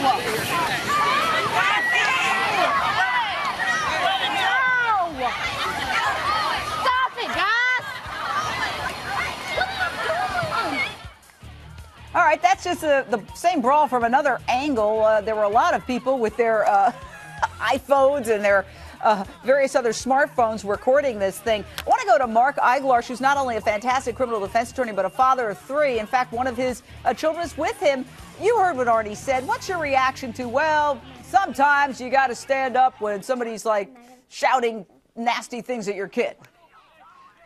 Stop it, guys! All right, that's just the same brawl from another angle. There were a lot of people with their iPhones and their various other smartphones recording this thing. I want to go to Mark Eiglarsh, who's not only a fantastic criminal defense attorney, but a father of three. In fact, one of his children is with him. You heard what Arnie said. What's your reaction to, well, sometimes you got to stand up when somebody's like shouting nasty things at your kid?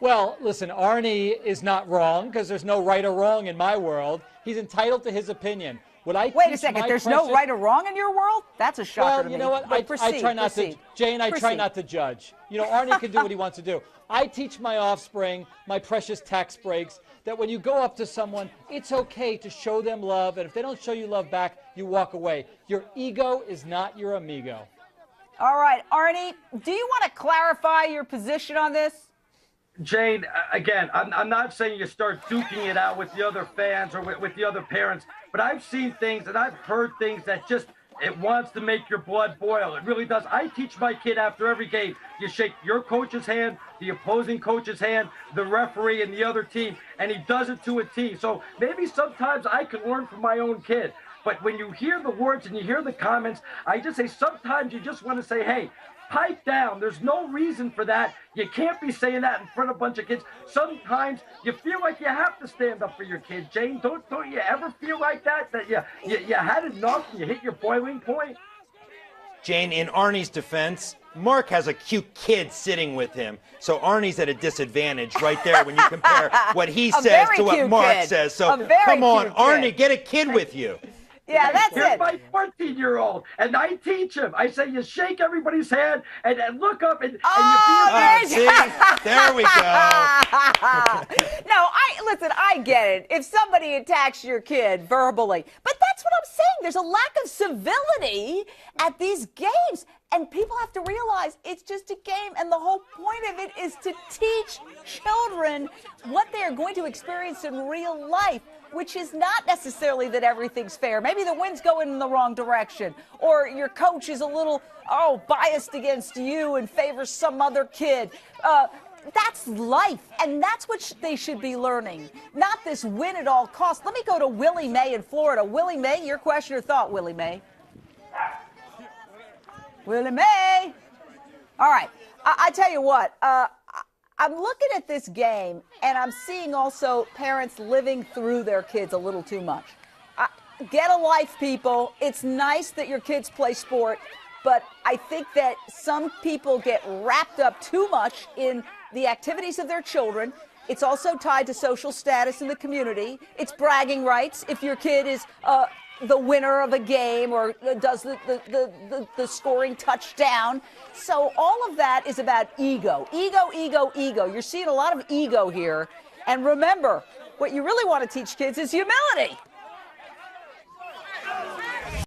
Well, listen, Arnie is not wrong because there's no right or wrong in my world. He's entitled to his opinion. Wait a second, there's no right or wrong in your world? That's a shocker to me. Well, you know what? I try not to, Jane, I try not to judge. You know, Arnie can do what he wants to do. I teach my offspring, my precious tax breaks, that when you go up to someone, it's okay to show them love, and if they don't show you love back, you walk away. Your ego is not your amigo. All right, Arnie, do you want to clarify your position on this? Jane, again, I'm not saying you start duking it out with the other fans or with the other parents, but I've seen things and I've heard things that just, it wants to make your blood boil. It really does. I teach my kid after every game, you shake your coach's hand, the opposing coach's hand, the referee, and the other team, and he does it to a T. So maybe sometimes I can learn from my own kid. But when you hear the words and you hear the comments, I just say sometimes you just want to say, hey, pipe down. There's no reason for that. You can't be saying that in front of a bunch of kids. Sometimes you feel like you have to stand up for your kid. Jane, don't you ever feel like that? That you had enough and you hit your boiling point? Jane, in Arnie's defense, Mark has a cute kid sitting with him. So Arnie's at a disadvantage right there when you compare what he says to what Mark says. So come on, Arnie, get a kid with you. Yeah, that's Here's it. my 14-year-old, and I teach him. I say you shake everybody's hand and look up and you feel. See? There we go. No, listen, I get it. If somebody attacks your kid verbally, but that's what I'm saying. There's a lack of civility at these games. And people have to realize it's just a game, and the whole point of it is to teach children what they are going to experience in real life, which is not necessarily that everything's fair. Maybe the wind's going in the wrong direction, or your coach is a little, biased against you and favors some other kid. That's life, and that's what they should be learning, not this win at all costs. Let me go to Willie May in Florida. Willie May, your question or thought, Willie May? Willie May. All right. I tell you what, I'm looking at this game, and I'm seeing also parents living through their kids a little too much. Get a life, people. It's nice that your kids play sport, but I think that some people get wrapped up too much in the activities of their children. It's also tied to social status in the community. It's bragging rights. If your kid is the winner of a game or does the scoring touchdown. So all of that is about ego. Ego, ego, ego. You're seeing a lot of ego here. And remember, what you really want to teach kids is humility.